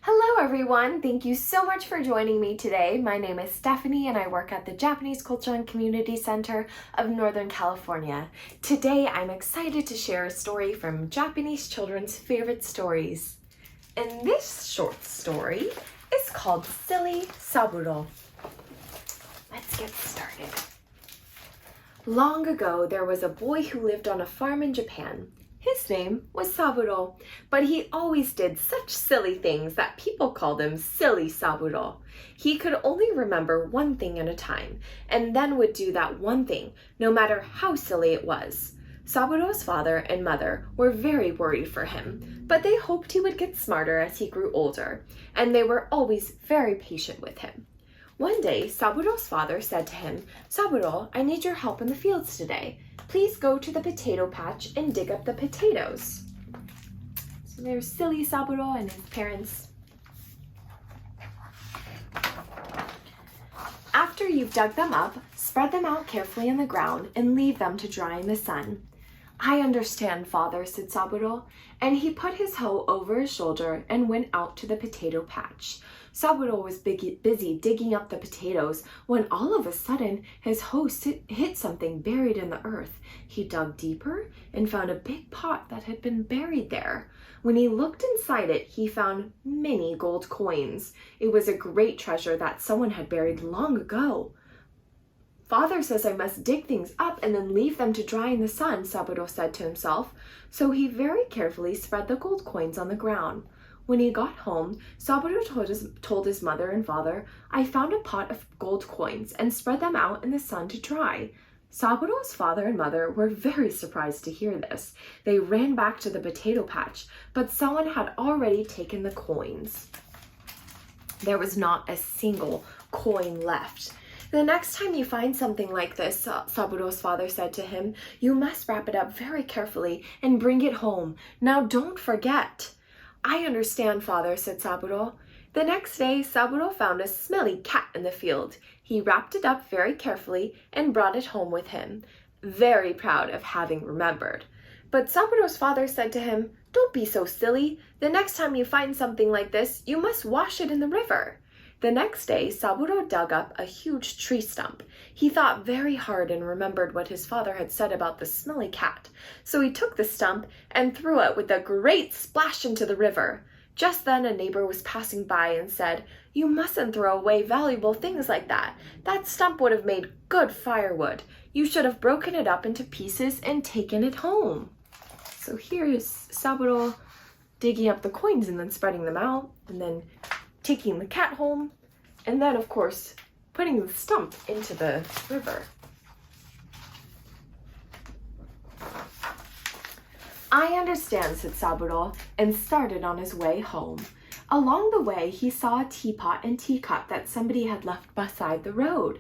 Hello everyone! Thank you so much for joining me today. My name is Stephanie and I work at the Japanese Culture and Community Center of Northern California. Today I'm excited to share a story from Japanese children's favorite stories. And this short story is called Silly Saburo. Let's get started. Long ago there was a boy who lived on a farm in Japan. His name was Saburo, but he always did such silly things that people called him Silly Saburo. He could only remember one thing at a time, and then would do that one thing, no matter how silly it was. Saburo's father and mother were very worried for him, but they hoped he would get smarter as he grew older, and they were always very patient with him. One day, Saburo's father said to him, "Saburo, I need your help in the fields today. Please go to the potato patch and dig up the potatoes." So there's silly Saburo and his parents. After you've dug them up, spread them out carefully on the ground and leave them to dry in the sun. "I understand, father," said Saburo, and he put his hoe over his shoulder and went out to the potato patch. Saburo was busy digging up the potatoes when all of a sudden his hoe hit something buried in the earth. He dug deeper and found a big pot that had been buried there. When he looked inside it, he found many gold coins. It was a great treasure that someone had buried long ago. "Father says I must dig things up and then leave them to dry in the sun," Saburo said to himself. So he very carefully spread the gold coins on the ground. When he got home, Saburo told his mother and father, "I found a pot of gold coins and spread them out in the sun to dry." Saburo's father and mother were very surprised to hear this. They ran back to the potato patch, but someone had already taken the coins. There was not a single coin left. "The next time you find something like this," Saburo's father said to him, "you must wrap it up very carefully and bring it home. Now don't forget." "I understand, father," said Saburo. The next day, Saburo found a smelly cat in the field. He wrapped it up very carefully and brought it home with him, very proud of having remembered. But Saburo's father said to him, "Don't be so silly. The next time you find something like this, you must wash it in the river." The next day, Saburo dug up a huge tree stump. He thought very hard and remembered what his father had said about the smelly cat. So he took the stump and threw it with a great splash into the river. Just then a neighbor was passing by and said, "You mustn't throw away valuable things like that. That stump would have made good firewood. You should have broken it up into pieces and taken it home." So here is Saburo digging up the coins and then spreading them out, and then taking the cat home, and then, of course, putting the stump into the river. "I understand," said Saburo, and started on his way home. Along the way, he saw a teapot and teacup that somebody had left beside the road.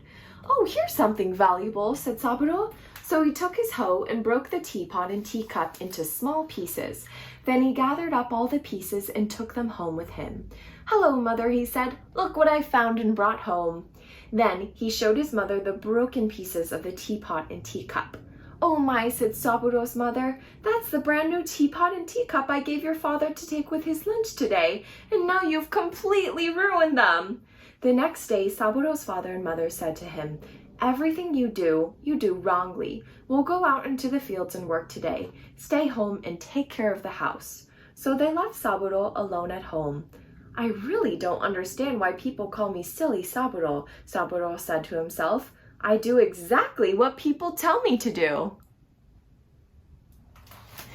"Oh, here's something valuable," said Saburo. So he took his hoe and broke the teapot and teacup into small pieces. Then he gathered up all the pieces and took them home with him. "Hello, mother," he said. "Look what I found and brought home." Then he showed his mother the broken pieces of the teapot and teacup. "Oh my," said Saburo's mother, "that's the brand new teapot and teacup I gave your father to take with his lunch today, and now you've completely ruined them." The next day, Saburo's father and mother said to him, "Everything you do wrongly. We'll go out into the fields and work today. Stay home and take care of the house." So they left Saburo alone at home. "I really don't understand why people call me Silly Saburo," Saburo said to himself. "I do exactly what people tell me to do."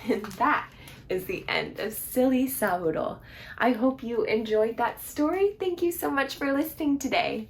And that is the end of Silly Saburo. I hope you enjoyed that story. Thank you so much for listening today.